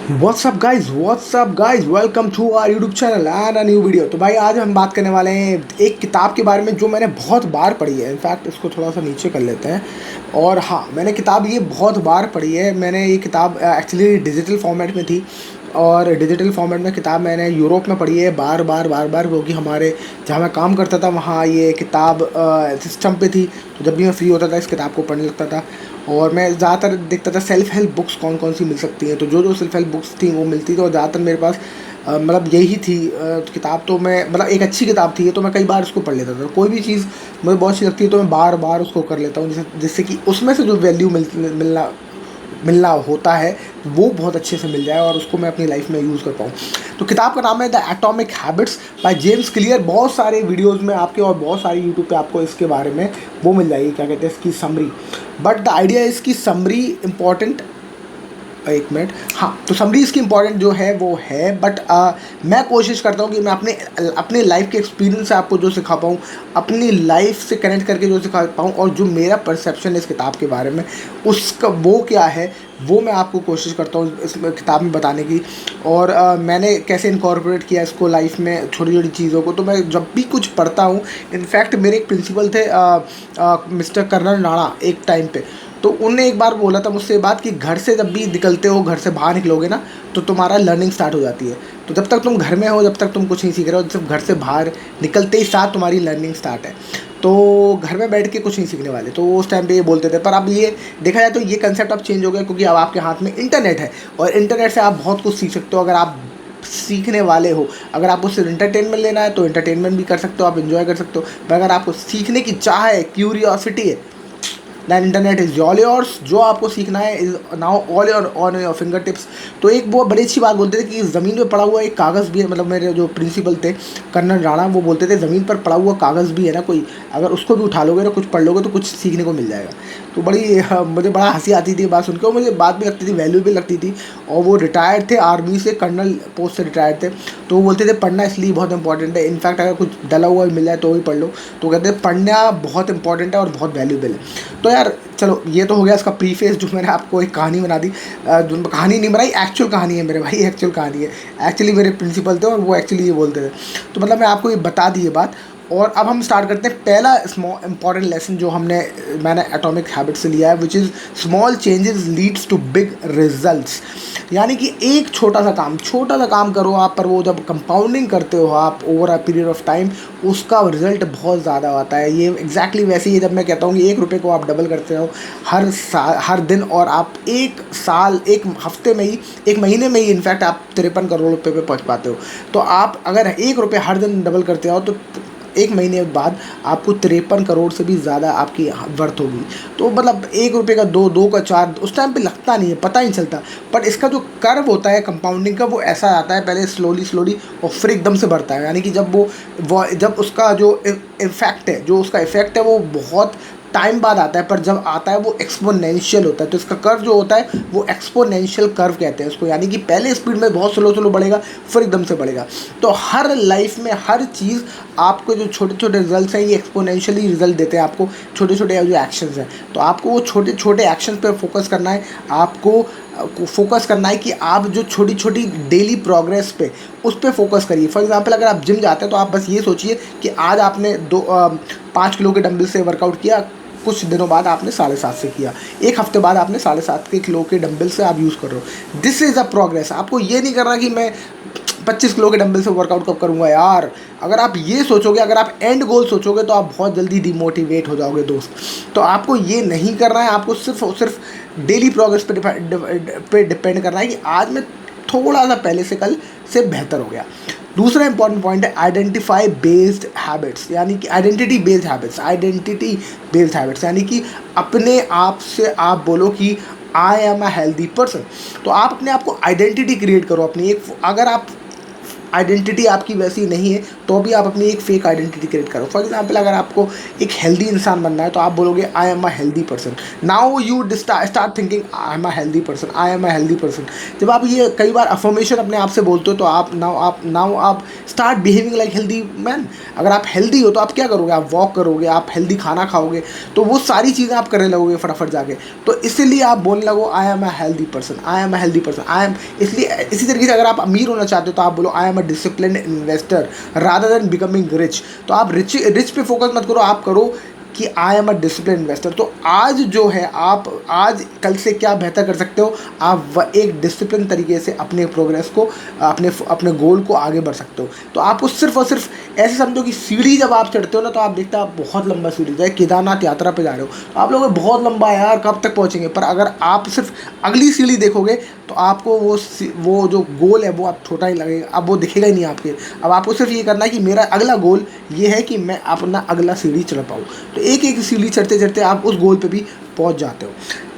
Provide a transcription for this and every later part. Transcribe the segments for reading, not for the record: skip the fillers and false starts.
WhatsApp guys welcome to our YouTube channel and a new video. तो भाई आज हम बात करने वाले हैं एक किताब के बारे में जो मैंने बहुत बार पढ़ी है। इनफैक्ट इसको थोड़ा सा नीचे कर लेते हैं। और हाँ, मैंने किताब ये बहुत बार पढ़ी है। मैंने ये किताब एक्चुअली डिजिटल फॉर्मेट में थी और डिजिटल फॉर्मेट में किताब मैंने यूरोप में पढ़ी है बार बार बार बार, क्योंकि हमारे जहाँ मैं काम करता था वहाँ ये किताब सिस्टम पे थी। तो जब भी मैं फ्री होता था इस किताब को पढ़ने लगता था। और मैं ज़्यादातर देखता था सेल्फ़ हेल्प बुक्स कौन कौन सी मिल सकती हैं, तो जो जो सेल्फ़ हेल्प बुक्स थी वो मिलती थी। और ज़्यादातर मेरे पास मतलब यही थी किताब। तो मैं मतलब एक अच्छी किताब थी ये, तो मैं कई बार उसको पढ़ लेता था। कोई भी चीज़ मुझे बहुत अच्छी लगती है तो मैं बार बार उसको कर लेता हूँ, जिससे कि उसमें से जो वैल्यू मिलना मिलना होता है वो बहुत अच्छे से मिल जाए और उसको मैं अपनी लाइफ में यूज़ कर पाऊँ। तो किताब का नाम है the atomic habits by James clear. बहुत सारे वीडियोस में आपके और बहुत सारे यूट्यूब पे आपको इसके बारे में वो मिल जाएगी, क्या कहते हैं, इसकी समरी। बट द आइडिया इसकी समरी इम्पॉर्टेंट, एक मिनट, हाँ, तो समरी इसकी इम्पॉर्टेंट जो है वो है। बट मैं कोशिश करता हूँ कि मैं अपने लाइफ के एक्सपीरियंस से आपको जो सिखा पाऊँ, अपनी लाइफ से कनेक्ट करके जो सिखा पाऊँ, और जो मेरा परसेप्शन है इस किताब के बारे में उसका वो क्या है वो मैं आपको कोशिश करता हूँ इस किताब में बताने की। और मैंने कैसे इनकॉर्पोरेट किया इसको लाइफ में, छोटी छोटी चीज़ों को। तो मैं जब भी कुछ पढ़ता हूँ, इनफैक्ट मेरे एक प्रिंसिपल थे मिस्टर कर्नल राणा एक टाइम पे। तो उनने एक बार बोला था मुझसे ये बात कि घर से जब भी निकलते हो, घर से बाहर निकलोगे ना, तो तुम्हारा लर्निंग स्टार्ट हो जाती है। तो जब तक तुम घर में हो, जब तक तुम कुछ नहीं सीख रहे हो, जब घर से बाहर निकलते ही साथ तुम्हारी लर्निंग स्टार्ट है। तो घर में बैठ के कुछ नहीं सीखने वाले, तो वो उस टाइम पे ये बोलते थे। पर अब ये देखा जाए तो ये कंसेप्ट अब चेंज हो गया, क्योंकि अब आपके हाथ में इंटरनेट है और इंटरनेट से आप बहुत कुछ सीख सकते हो। अगर आप सीखने वाले हो, अगर आपको सिर्फ इंटरटेनमेंट लेना है तो इंटरटेनमेंट भी कर सकते हो, आप इन्जॉय कर सकते हो। पर अगर आपको सीखने की चाह है, क्यूरियोसिटी है, then internet is all yours. जो आपको सीखना है is now all your on your finger tips. तो एक वो बड़ी अच्छी बात बोलते थे कि ज़मीन पे पड़ा हुआ एक कागज़ भी है, मतलब मेरे जो प्रिंसिपल थे कर्नल राणा, वो बोलते थे ज़मीन पर पड़ा हुआ कागज़ भी है ना कोई, अगर उसको भी उठा लोगे ना, कुछ पढ़ लोगे तो कुछ सीखने को मिल जाएगा। तो बड़ी मुझे बड़ा हंसी आती थी बात सुन के, और मुझे बात भी लगती थी, वैल्यू भी लगती थी। और वो रिटायर्ड थे आर्मी से, कर्नल पोस्ट से रिटायर्ड थे। तो वो बोलते थे पढ़ना इसलिए बहुत इंपॉर्टेंट है, इनफैक्ट अगर कुछ डला हुआ मिल जाए तो भी पढ़ लो। तो कहते हैं पढ़ना बहुत इंपॉर्टेंट है और बहुत वैल्यूबल है। तो यार चलो, ये तो हो गया इसका प्रीफेस, जो मैंने आपको एक कहानी बना दी। जो कहानी नहीं बनाई, एक्चुअल कहानी है मेरे भाई, एक्चुअल कहानी है। एक्चुअली मेरे प्रिंसिपल थे और वो एक्चुअली ये बोलते थे। तो मतलब मैं आपको ये बता दी ये बात। और अब हम स्टार्ट करते हैं पहला स्मॉल इंपॉर्टेंट लेसन जो मैंने एटॉमिक हैबिट से लिया है, which is small changes leads to big results. यानी कि एक छोटा सा काम करो आप, पर वो जब कंपाउंडिंग करते हो आप over a period of time, उसका रिजल्ट बहुत ज़्यादा आता है। ये एग्जैक्टली वैसे ही जब मैं कहता हूँ कि 1 रुपये को आप डबल करते हो हर साल, हर दिन, और आप एक साल, एक हफ्ते में ही, एक महीने में ही इनफैक्ट आप 53 करोड़ रुपये पे पहुँच पाते हो। तो आप अगर 1 रुपये हर दिन डबल करते हो तो एक महीने बाद आपको 53 करोड़ से भी ज़्यादा आपकी वर्थ होगी। तो मतलब 1 रुपये का 2, 2 का 4, उस टाइम पे लगता नहीं है, पता ही नहीं चलता। बट इसका जो कर्व होता है कंपाउंडिंग का, वो ऐसा आता है, पहले स्लोली स्लोली और फिर एकदम से बढ़ता है। यानी कि जब उसका जो इफेक्ट है, जो उसका इफेक्ट है वो बहुत टाइम बाद आता है, पर जब आता है वो एक्सपोनेंशियल होता है। तो इसका कर्व जो होता है वो एक्सपोनेंशियल कर्व कहते हैं उसको। यानी कि पहले स्पीड में बहुत स्लो स्लो बढ़ेगा, फिर एकदम से बढ़ेगा। तो हर लाइफ में हर चीज़, आपको जो छोटे छोटे रिजल्ट्स हैं ये एक्सपोनेंशियली रिजल्ट देते हैं आपको, छोटे छोटे जो एक्शंस हैं। तो आपको वो छोटे छोटे एक्शंस पे फोकस करना है। आपको फोकस करना है कि आप जो छोटी छोटी डेली प्रोग्रेस पे, उस पर फोकस करिए। फॉर एग्जांपल अगर आप जिम जाते हैं तो आप बस ये सोचिए कि आज आपने 5 किलो के डंबल से वर्कआउट किया, कुछ दिनों बाद आपने 7.5 से किया, एक हफ्ते बाद आपने 7.5 किलो के डंबल से आप यूज़ कर रहे हो। This is a progress. आपको ये नहीं करना कि मैं 25 किलो के डंबल से वर्कआउट कब करूँगा यार। अगर आप ये सोचोगे, अगर आप एंड गोल सोचोगे, तो आप बहुत जल्दी डिमोटिवेट हो जाओगे दोस्त। तो आपको ये नहीं करना है। आपको सिर्फ और सिर्फ डेली प्रोग्रेस पे डिपेंड करना है कि आज मैं थोड़ा सा पहले से कल से बेहतर हो गया। दूसरा इंपॉर्टेंट पॉइंट है आइडेंटिफाई बेस्ड हैबिट्स, यानी कि आइडेंटिटी बेस्ड हैबिट्स, यानी कि अपने आप से आप बोलो कि I am a healthy person. तो आप अपने आप को आइडेंटिटी क्रिएट करो अपनी एक। अगर आप आइडेंटिटी आपकी वैसी नहीं है तो भी आप अपनी एक फेक आइडेंटिटी क्रिएट करो। फॉर एग्जांपल अगर आपको एक हेल्दी इंसान बनना है तो आप बोलोगे I am a healthy person. Now you start thinking I am a healthy person, I am a healthy person. जब आप ये कई बार अफर्मेशन अपने आप से बोलते हो तो आप नाउ आप start behaving like healthy man. अगर आप हेल्दी हो तो आप क्या करोगे, आप वॉक करोगे, आप हेल्दी खाना खाओगे, तो वो सारी चीज़ें आप करने लगोगे फटाफट जाके। तो इसीलिए आप बोलने लगो I am a healthy person, I am a healthy person, I am. इसलिए इसी तरीके से अगर आप अमीर होना चाहते हो तो आप बोलो I am a disciplined investor rather than becoming rich. तो आप रिच पे फोकस मत करो, आप करो कि I am a discipline investor. तो आज जो है आप आज कल से क्या बेहतर कर सकते हो, आप एक डिसिप्लिन तरीके से अपने प्रोग्रेस को अपने अपने गोल को आगे बढ़ सकते हो। तो आपको सिर्फ और सिर्फ ऐसे समझो कि सीढ़ी जब आप चढ़ते हो ना तो आप देखते हो आप बहुत लंबा सीढ़ी, चाहे केदारनाथ यात्रा पे जा रहे हो तो आप लोग बहुत लंबा है यार, कब तक पहुँचेंगे। पर अगर आप सिर्फ अगली सीढ़ी देखोगे तो आपको वो जो गोल है वो आप छोटा ही लगेगा, अब वो दिखेगा ही नहीं आपके। अब आपको सिर्फ ये करना है कि मेरा अगला गोल ये है कि मैं अपना अगला सीढ़ी चढ़ पाऊँ। तो एक एक सीढ़ी चढ़ते चढ़ते आप उस गोल पे भी पहुंच जाते हो।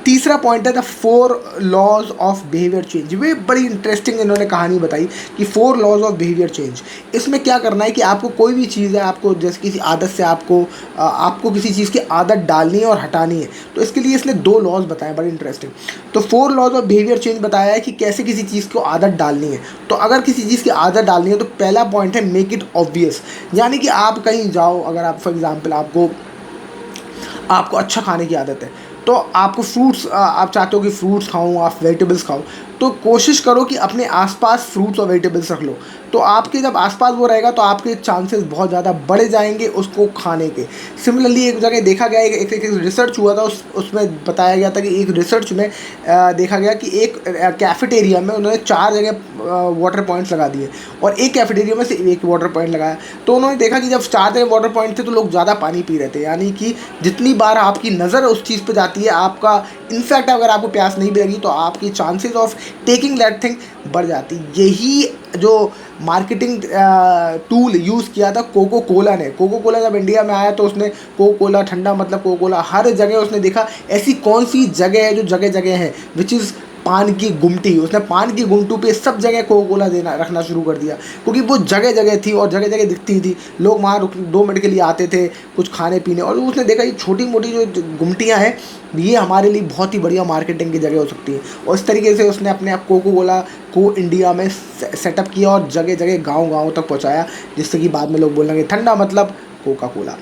तीसरा पॉइंट है the 4 laws of behaviour change. वे बड़ी इंटरेस्टिंग इन्होंने कहानी बताई कि 4 लॉज ऑफ बिहेवियर चेंज। इसमें क्या करना है कि आपको कोई भी चीज़ है, आपको जैसे किसी आदत से आपको किसी चीज़ की आदत डालनी है और हटानी है, तो इसके लिए इसने 2 लॉज बताए बड़ी इंटरेस्टिंग। तो 4 लॉज ऑफ बिहेवियर चेंज बताया है कि कैसे किसी चीज़ को आदत डालनी है। तो अगर किसी चीज़ की आदत डालनी है तो पहला पॉइंट है मेक इट ऑब्वियस। यानी कि आप कहीं जाओ, अगर आप फॉर एग्जाम्पल आपको अच्छा खाने की आदत है तो आपको फ्रूट्स, आप चाहते हो कि फ्रूट्स खाऊं, आप वेजिटेबल्स खाओ, तो कोशिश करो कि अपने आसपास फ्रूट्स और वेजिटेबल्स रख लो। तो आपके जब आसपास वो रहेगा तो आपके चांसेस बहुत ज़्यादा बढ़ जाएंगे उसको खाने के। सिमिलरली एक जगह देखा गया, एक रिसर्च हुआ था, उसमें बताया गया था कि एक रिसर्च में देखा गया कि एक कैफेटेरिया में उन्होंने 4 जगह वाटर पॉइंट्स लगा दिए और एक कैफेटेरिया में से एक वाटर पॉइंट लगाया। तो उन्होंने देखा कि जब 4 जगह वाटर पॉइंट थे तो लोग ज़्यादा पानी पी रहे थे। यानी कि जितनी बार आपकी नज़र उस चीज़ पर जाती है, आपका इनफैक्ट अगर आपको प्यास नहीं भी लगी तो आपकी chances of taking that thing बढ़ जाती। यही जो मार्केटिंग टूल यूज़ किया था कोको कोला ने। कोको कोला जब इंडिया में आया तो उसने कोको कोला ठंडा मतलब कोको कोला, हर जगह उसने देखा ऐसी कौन सी जगह है जो जगह जगह है, विच इज़ पान की गुमटी। उसने पान की गुमटू पे सब जगह कोको कोला देना रखना शुरू कर दिया क्योंकि वो जगह जगह थी और जगह जगह दिखती थी। लोग वहाँ 2 मिनट के लिए आते थे कुछ खाने पीने, और उसने देखा ये छोटी मोटी जो गुमटियाँ हैं ये हमारे लिए बहुत ही बढ़िया मार्केटिंग की जगह हो सकती है। और इस तरीके से उसने अपने आप कोको कोला को इंडिया में सेटअप किया और जगह जगह गाँव गाँव तक पहुँचाया, जिससे कि बाद में लोग बोलेंगे ठंडा मतलब कोका कोला,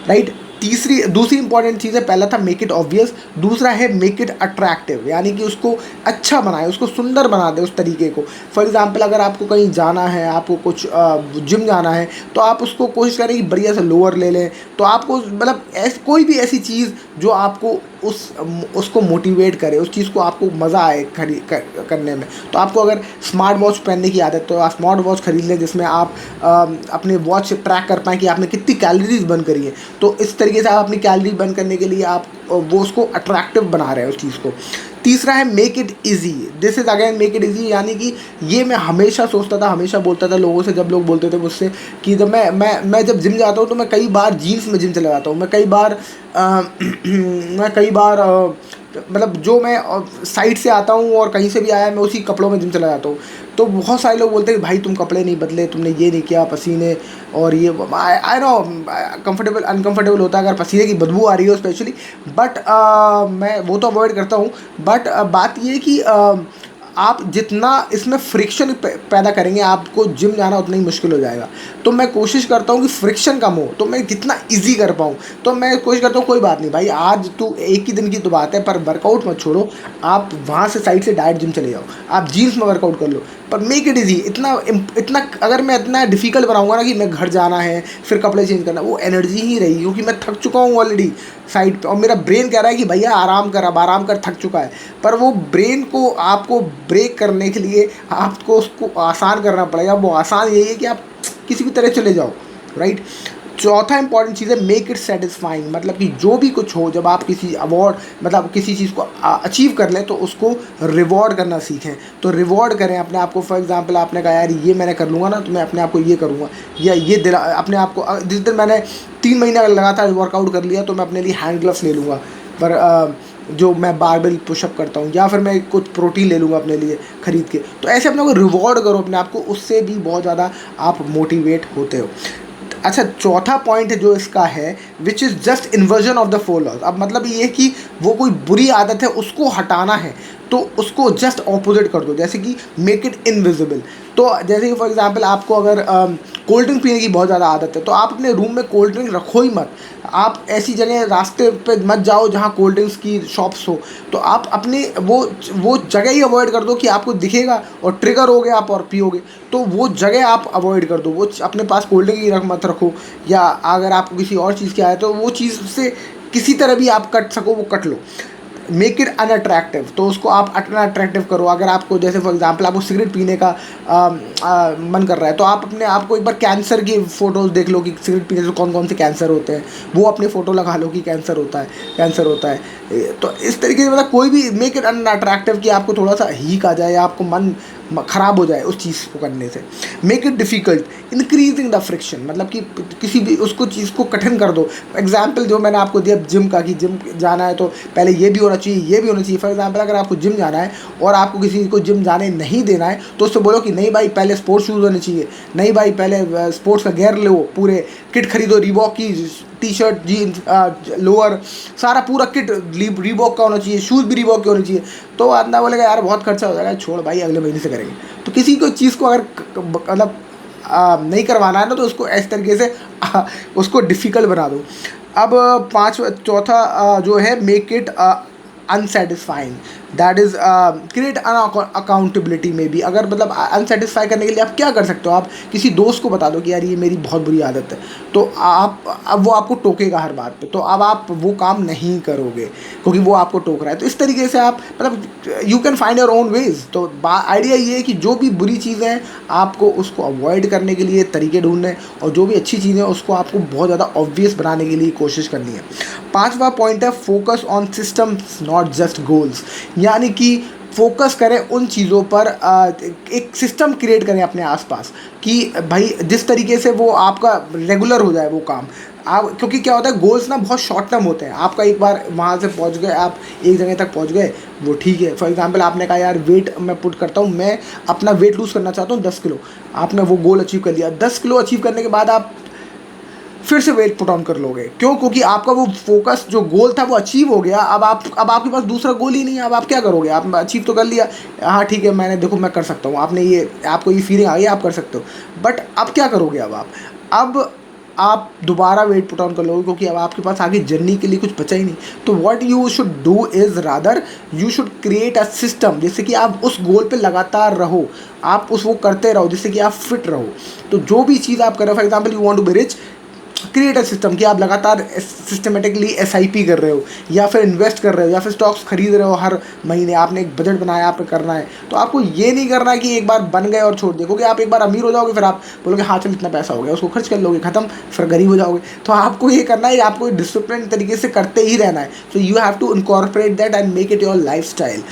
राइट। दूसरी इंपॉर्टेंट चीज़ है, पहला था मेक इट ऑब्वियस, दूसरा है मेक इट अट्रैक्टिव। यानी कि उसको अच्छा बनाए, उसको सुंदर बना दे उस तरीके को। फॉर एग्जांपल अगर आपको कहीं जाना है, आपको कुछ जिम जाना है तो आप उसको कोशिश करें कि बढ़िया से लोअर ले लें। तो आपको मतलब कोई भी ऐसी चीज़ जो आपको उसको मोटिवेट करे, उस चीज़ को आपको मज़ा आए करने में। तो आपको अगर स्मार्ट वॉच पहनने की आदत तो आप स्मार्ट वॉच खरीद लें जिसमें आप अपने वॉच से ट्रैक कर पाएँ कि आपने कितनी कैलोरीज बर्न करी है। तो इस तरीके से आप अपनी कैलोरी बर्न करने के लिए आप वो उसको अट्रैक्टिव बना रहे हैं उस चीज़ को। तीसरा है make it easy. This is again make it easy. यानी कि ये मैं हमेशा सोचता था, हमेशा बोलता था लोगों से, जब लोग बोलते थे मुझसे कि जब मैं जब जिम जाता हूँ तो मैं कई बार जीन्स में जिम चला जाता हूँ। मैं कई बार मतलब जो मैं साइड से आता हूँ और कहीं से भी आया मैं उसी कपड़ों में जिम चला जाता हूँ। तो बहुत सारे लोग बोलते हैं कि भाई तुम कपड़े नहीं बदले, तुमने ये नहीं किया, पसीने और ये आई नो कंफर्टेबल अनकंफर्टेबल होता है अगर पसीने की बदबू आ रही हो स्पेशली। बट मैं वो तो अवॉइड करता हूँ। बट बात ये कि आप जितना इसमें फ्रिक्शन पैदा करेंगे आपको जिम जाना उतना ही मुश्किल हो जाएगा। तो मैं कोशिश करता हूँ कि फ्रिक्शन कम हो, तो मैं जितना इजी कर पाऊँ। तो मैं कोशिश करता हूँ कोई बात नहीं भाई, आज तो एक ही दिन की तो बात है, पर वर्कआउट मत छोड़ो। आप वहाँ से साइड से डायरेक्ट जिम चले जाओ, आप जीन्स में वर्कआउट कर लो, पर मेक इट इजी। इतना अगर मैं इतना डिफ़िकल्ट बनाऊँगा ना कि मैं घर जाना है फिर कपड़े चेंज करना, वो एनर्जी ही रहेगी क्योंकि मैं थक चुका हूँ ऑलरेडी साइड पे, और मेरा ब्रेन कह रहा है कि भैया आराम कर, अब आराम कर, थक चुका है। पर वो ब्रेन को आपको ब्रेक करने के लिए आपको उसको आसान करना पड़ेगा। वो आसान यही है कि आप किसी भी तरह चले जाओ, राइट। चौथा इंपॉर्टेंट चीज़ है मेक इट सेटिस्फाइंग। मतलब कि जो भी कुछ हो, जब आप किसी अवार्ड मतलब किसी चीज़ को अचीव कर लें तो उसको रिवॉर्ड करना सीखें। तो रिवॉर्ड करें अपने आप को। फॉर एग्जांपल आपने कहा यार ये मैंने कर लूँगा ना तो मैं अपने आप को ये करूँगा, या ये दिला अपने आप को, जिस दिन मैंने 3 महीना लगातार वर्कआउट कर लिया तो मैं अपने लिए हैंड ग्लव्स ले लूँगा। पर जो मैं बारबेल पुशअप करता हूँ, या फिर मैं कुछ प्रोटीन ले लूँगा अपने लिए खरीद के। तो ऐसे अपने को रिवॉर्ड करो अपने आप को, उससे भी बहुत ज़्यादा आप मोटिवेट होते हो। अच्छा, चौथा पॉइंट जो इसका है, which is just inversion of the four laws. अब मतलब ये है कि वो कोई बुरी आदत है उसको हटाना है, तो उसको जस्ट ऑपोजिट कर दो, जैसे कि मेक इट इनविजिबल। तो जैसे कि फॉर एग्जांपल आपको अगर कोल्ड ड्रिंक पीने की बहुत ज़्यादा आदत है, तो आप अपने रूम में कोल्ड ड्रिंक रखो ही मत। आप ऐसी जगह रास्ते पे मत जाओ जहाँ कोल्ड ड्रिंक्स की शॉप्स हो। तो आप अपने वो जगह ही अवॉइड कर दो कि आपको दिखेगा और ट्रिगर हो गया आप और पियोगे। तो वो जगह आप अवॉइड कर दो, वो अपने पास कोल्ड ड्रिंक ही मत रखो। या अगर आपको किसी और चीज़ की आदत है तो वो चीज़ से किसी तरह भी आप कट सको वो cut low. Make it unattractive, तो उसको आप अनअट्रैक्टिव करो। अगर आपको जैसे फॉर एग्जांपल आपको सिगरेट पीने का मन कर रहा है, तो आप अपने आप को एक बार कैंसर की फ़ोटोज़ देख लो कि सिगरेट पीने से कौन कौन से कैंसर होते हैं, वो अपनी फ़ोटो लगा लो कि कैंसर होता है, कैंसर होता है। तो इस तरीके से मतलब कोई भी मेक इट अनअट्रैक्टिव कि आपको थोड़ा सा हीक आ जाए, आपको मन ख़राब हो जाए उस चीज़ को करने से। Make it difficult, increasing the friction, मतलब कि किसी भी उसको चीज़ को कठिन कर दो। एग्जाम्पल जो मैंने आपको दिया जिम का, कि जिम जाना है तो पहले ये भी होना चाहिए, ये भी होना चाहिए। फॉर एग्जाम्पल अगर आपको जिम जाना है और आपको किसी को जिम जाने नहीं देना है, तो उससे बोलो कि नहीं भाई पहले स्पोर्ट्स शूज़ होने चाहिए, नहीं भाई पहले स्पोर्ट्स का गेयर लो, पूरे किट खरीदो, रीबॉक की टी शर्ट, जीन्स, लोअर, सारा पूरा किट रीबॉक का होना चाहिए, शूज़ भी रीबॉक के होने चाहिए। तो आदमी बोलेगा यार बहुत खर्चा हो जाएगा, छोड़ भाई अगले महीने से करेंगे। तो किसी को चीज़ को अगर मतलब नहीं करवाना है ना, तो उसको इस तरीके से उसको डिफ़िकल्ट बना दो। अब चौथा जो है, make it unsatisfying, that is create accountability में भी। अगर मतलब अनसेटिस्फाई करने के लिए आप क्या कर सकते हो, आप किसी दोस्त को बता दो कि यार ये मेरी बहुत बुरी आदत है, तो अब वो आपको टोकेगा हर बात पे, तो अब आप वो काम नहीं करोगे क्योंकि वो आपको टोक रहा है। तो इस तरीके से आप मतलब you can find your own ways. तो आइडिया ये है कि जो भी बुरी चीज़ें हैं आपको उसको अवॉइड करने के लिए तरीके ढूंढने, और जो भी अच्छी चीज़ें हैं उसको आपको बहुत ज़्यादा ऑब्वियस बनाने के लिए कोशिश करनी है। पांचवा पॉइंट है, focus on systems not just goals, यानी कि फोकस करें उन चीज़ों पर, एक सिस्टम क्रिएट करें अपने आसपास कि भाई जिस तरीके से वो आपका रेगुलर हो जाए वो काम। आप, क्योंकि क्या होता है गोल्स ना बहुत शॉर्ट टर्म होते हैं। आपका एक बार वहाँ से पहुँच गए, आप एक जगह तक पहुँच गए, वो ठीक है। फॉर एग्जांपल आपने कहा यार वेट मैं पुट करता हूँ, मैं अपना वेट लूज़ करना चाहता हूँ 10 किलो, आपने वो गोल अचीव कर लिया। 10 किलो अचीव करने के बाद आप फिर से वेट पुट ऑन कर लोगे, क्यों? क्योंकि आपका वो फोकस जो गोल था वो अचीव हो गया। अब आपके पास दूसरा गोल ही नहीं है। अब आप क्या करोगे? आप अचीव तो कर लिया, हाँ ठीक है मैंने, देखो मैं कर सकता हूँ, आपने ये, आपको ये फीलिंग आ गई, आप कर सकते हो, बट अब क्या करोगे? अब आप दोबारा वेट पुट ऑन कर लोगे, क्योंकि अब आपके पास आगे जर्नी के लिए कुछ बचा ही नहीं। तो what you should do is rather you should create a system, जिससे कि आप उस गोल पे लगातार रहो, आप वो करते रहो, जिससे कि आप फिट रहो। तो जो भी चीज़ आप कर रहे हो, for example you want to be rich, create a system कि आप लगातार सिस्टमेटिकली एसआईपी कर रहे हो, या फिर इन्वेस्ट कर रहे हो, या फिर स्टॉक्स खरीद रहे हो हर महीने। आपने एक बजट बनाया, आपने करना है। तो आपको ये नहीं करना है कि एक बार बन गए और छोड़ दिए, क्योंकि आप एक बार अमीर हो जाओगे फिर आप बोलोगे हाँ चल इतना पैसा हो गया, उसको खर्च कर लोगे, खत्म, फिर गरीब हो जाओगे। तो आपको ये करना है, आपको डिसिप्लिन तरीके से करते ही रहना है। So you have to incorporate that and make it your lifestyle,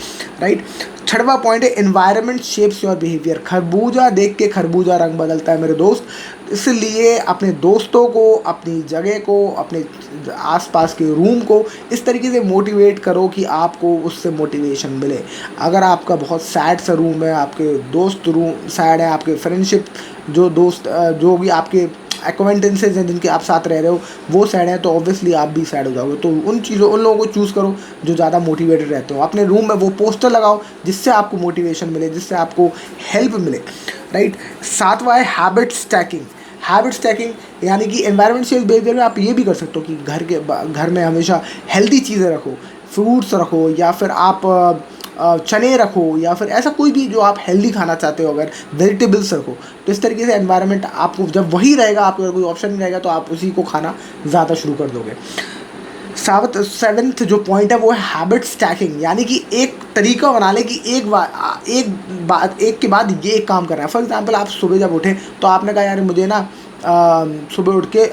right. छठवां पॉइंट है, एनवायरनमेंट शेप्स योर बिहेवियर। खरबूजा देख के खरबूजा रंग बदलता है मेरे दोस्त, इसलिए अपने दोस्तों को, अपनी जगह को, अपने आसपास के रूम को इस तरीके से मोटिवेट करो कि आपको उससे मोटिवेशन मिले। अगर आपका बहुत सैड सा रूम है, आपके दोस्त रूम सैड है, आपके फ्रेंडशिप जो दोस्त जो भी आपके एक्वेंटेंसेज हैं जिनके आप साथ रह रहे हो वो सैड हैं, तो ऑब्वियसली आप भी सैड हो जाओगे। तो उन लोगों को चूज़ करो जो ज़्यादा मोटिवेटेड रहते हो। अपने रूम में वो पोस्टर लगाओ जिससे आपको मोटिवेशन मिले, जिससे आपको हेल्प मिले, राइट। सातवां है हैबिट स्टैकिंग। हैबिट स्टैकिंग यानी कि एनवायरनमेंट शेप्स बिहेवियर में आप ये भी कर सकते हो कि घर में हमेशा हेल्दी चीज़ें रखो, फ्रूट्स रखो, या फिर आप चने रखो, या फिर ऐसा कोई भी जो आप हेल्दी खाना चाहते हो, अगर वेजिटेबल्स रखो। तो इस तरीके से एनवायरनमेंट आपको जब वही रहेगा, आपको अगर कोई ऑप्शन नहीं रहेगा तो आप उसी को खाना ज़्यादा शुरू कर दोगे। सेवन्थ जो पॉइंट है वो है हैबिट स्टैकिंग, यानी कि एक तरीका बना ले कि एक के बाद ये एक काम करना है। फॉर एग्जांपल आप सुबह जब उठे तो आपने कहा यार मुझे ना सुबह उठ के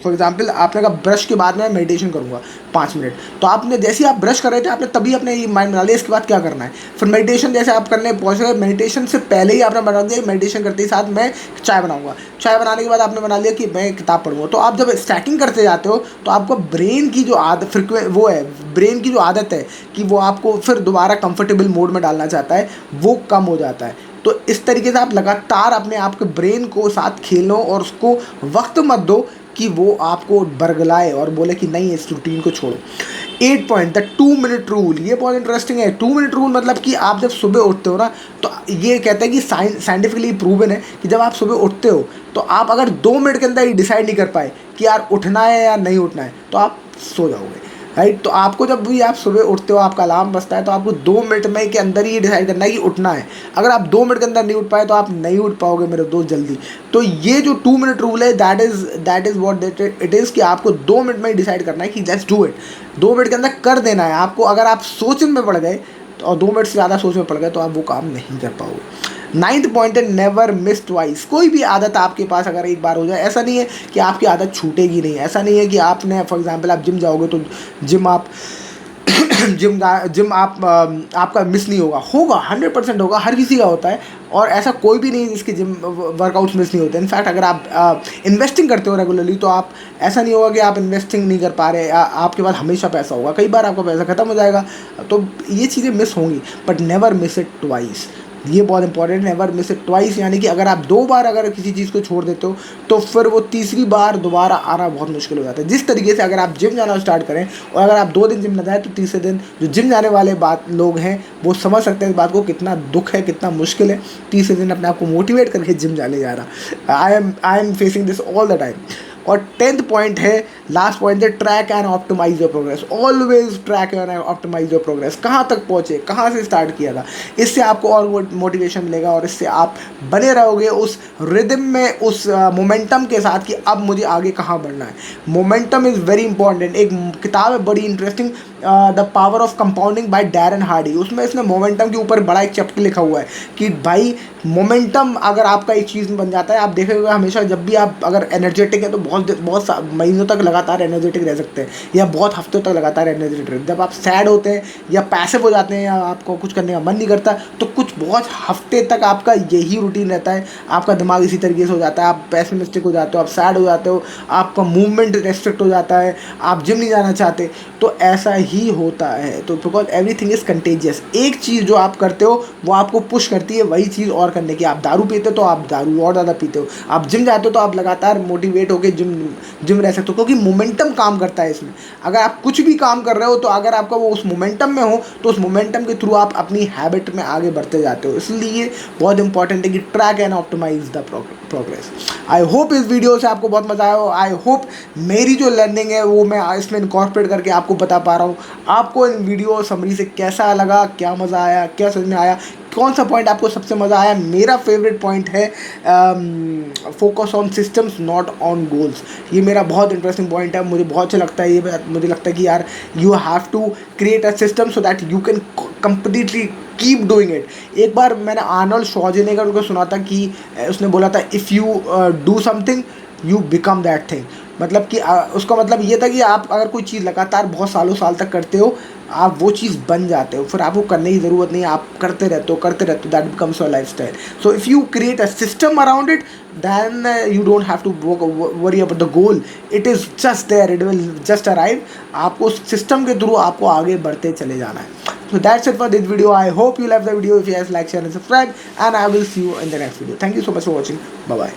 फॉर एग्जांपल आपने कहा ब्रश के बाद मैं मेडिटेशन करूँगा 5 मिनट, तो आपने जैसे ही आप ब्रश कर रहे थे आपने तभी अपने ये माइंड बना लिया इसके बाद क्या करना है। फिर मेडिटेशन जैसे आप करने पहुँच गए, मेडिटेशन से पहले ही आपने बना दिया मेडिटेशन करते ही साथ मैं चाय बनाऊँगा, चाय बनाने के बाद आपने बना लिया कि मैं किताब पढ़ूँगा। तो आप जब स्टैकिंग करते जाते हो तो आपको ब्रेन की जो आदत वो है, ब्रेन की जो आदत है कि वो आपको फिर दोबारा कंफर्टेबल मोड में डालना चाहता है, वो कम हो जाता है। तो इस तरीके से आप लगातार अपने आप के ब्रेन को साथ खेलो और उसको वक्त मत दो कि वो आपको बरगलाए और बोले कि नहीं इस रूटीन को छोड़ो। 8 पॉइंट द 2 मिनट रूल, ये बहुत इंटरेस्टिंग है। 2 मिनट रूल मतलब कि आप जब सुबह उठते हो ना, तो ये कहते हैं कि साइंटिफिकली प्रूवन है कि जब आप सुबह उठते हो तो आप अगर 2 मिनट के अंदर ही डिसाइड नहीं कर पाए कि यार उठना है या नहीं उठना है तो आप सो जाओगे, राइट। तो आपको जब भी आप सुबह उठते हो, आपका अलार्म बजता है, तो आपको 2 मिनट में के अंदर ही डिसाइड करना है कि उठना है। अगर आप 2 मिनट के अंदर नहीं उठ पाए तो आप नहीं उठ पाओगे मेरे दोस्त जल्दी। तो ये जो 2 मिनट रूल है that is what it is कि आपको 2 मिनट में ही डिसाइड करना है कि लेट्स डू इट। 2 मिनट के अंदर कर देना है आपको। अगर आप सोचने में पड़ गए और 2 मिनट से ज़्यादा सोच में पड़ गए तो आप वो काम नहीं कर पाओगे। 9th पॉइंट है नेवर मिस ट्वाइस। कोई भी आदत आपके पास अगर एक बार हो जाए, ऐसा नहीं है कि आपकी आदत छूटेगी नहीं। ऐसा नहीं है कि आपने फॉर एग्जांपल आप जिम जाओगे तो जिम आप जिम आपका मिस नहीं होगा 100% होगा, हर किसी का होता है। और ऐसा कोई भी नहीं जिसके जिम वर्कआउट्स मिस नहीं होते। इनफैक्ट अगर आप इन्वेस्टिंग करते हो रेगुलरली तो आप ऐसा नहीं होगा कि आप इन्वेस्टिंग नहीं कर पा रहे, आपके पास हमेशा पैसा होगा। कई बार आपका पैसा ख़त्म हो जाएगा तो ये चीज़ें मिस होंगी, but never miss it twice. ये बहुत इंपॉर्टेंट है, नेवर मिस इट ट्वाइस। यानी कि अगर आप 2 बार अगर किसी चीज़ को छोड़ देते हो तो फिर वो तीसरी बार दोबारा आना बहुत मुश्किल हो जाता है। जिस तरीके से अगर आप जिम जाना स्टार्ट करें और अगर आप 2 दिन जिम न जाए तो तीसरे दिन जो जिम जाने वाले लोग हैं वो समझ सकते हैं इस बात को, कितना दुख है, कितना मुश्किल है तीसरे दिन अपने आप को मोटिवेट करके जिम जाने जा रहा। I am facing this all the time. और 10th पॉइंट है, लास्ट पॉइंट है, track and optimise your progress. Always track and optimise your progress. कहाँ तक पहुँचे, कहाँ से स्टार्ट किया था, इससे आपको और मोटिवेशन मिलेगा और इससे आप बने रहोगे उस रिदम में, उस मोमेंटम के साथ कि अब मुझे आगे कहाँ बढ़ना है। Momentum is very important. एक किताब है बड़ी interesting, the power of compounding by Darren Hardy. उसमें इसने मोमेंटम के ऊपर बड़ा एक चैप्टर लिखा हुआ है कि भाई मोमेंटम अगर आपका एक चीज़ में बन जाता है, आप देखेंगे हमेशा जब भी आप अगर एनर्जेटिक है तो बहुत महीनों तक लगातार एनर्जेटिक रह सकते हैं या बहुत हफ्तों तक लगातार एनर्जेटिक। जब आप सैड होते हैं या पैसिव हो जाते हैं या आपको कुछ करने का मन नहीं करता तो कुछ बहुत हफ्ते तक आपका यही रूटीन रहता है, आपका दिमाग इसी तरीके से हो जाता है, आप पैसिमिस्टिक हो जाते हो, आप सैड हो जाते हो, आपका मूवमेंट रेस्ट्रिक्ट हो जाता है, आप जिम नहीं जाना चाहते। तो ऐसा ही होता है। तो बिकॉज एवरीथिंग इज़ कंटेजियस। एक चीज़ जो आप करते हो वो आपको पुश करती है वही चीज़ और करने की। आप दारू पीते हो तो आप दारू और ज़्यादा पीते हो, आप जिम जाते हो तो आप लगातार मोटिवेट होकर जिम रह सकते हो, क्योंकि मोमेंटम काम करता है इसमें। अगर आप कुछ भी काम कर रहे हो तो अगर आपका वो उस मोमेंटम में हो तो उस मोमेंटम के थ्रू आप अपनी हैबिट में आगे बढ़ते जाते हो। इसलिए बहुत इंपॉर्टेंट है कि track and optimise the progress. I hope इस वीडियो से आपको बहुत मज़ा आया हो। आई होप मेरी जो लर्निंग है वो मैं इसमें इनकॉर्पोरेट करके आपको बता पा रहा हूँ। आपको इन वीडियो समरी से कैसा लगा, क्या मज़ा आया, क्या समझ में आया, कौन सा पॉइंट आपको सबसे मज़ा आया? मेरा फेवरेट पॉइंट है focus on systems not on goals. ये मेरा बहुत इंटरेस्टिंग पॉइंट है, मुझे बहुत अच्छा लगता है ये। मुझे लगता है कि यार you have to create a system so that you can completely keep doing it. एक बार मैंने आर्नोल्ड श्वार्ज़नेगर को सुना था कि उसने बोला था if you do something you become that thing. मतलब कि उसका मतलब ये था कि आप अगर कोई चीज़ लगातार बहुत साल तक करते हो आप वो चीज़ बन जाते हो, फिर आपको करने की ज़रूरत नहीं है, आप करते रहते हो that becomes your life style. So if you create a system around it then you don't have to worry about the goal. It is just there, it will just arrive. आपको उस सिस्टम के through आपको आगे बढ़ते चले जाना है। So that's it for this video. I hope you love the video. If yes, like, share and subscribe, and I will see you in the next video. Thank you so much for watching. Bye bye.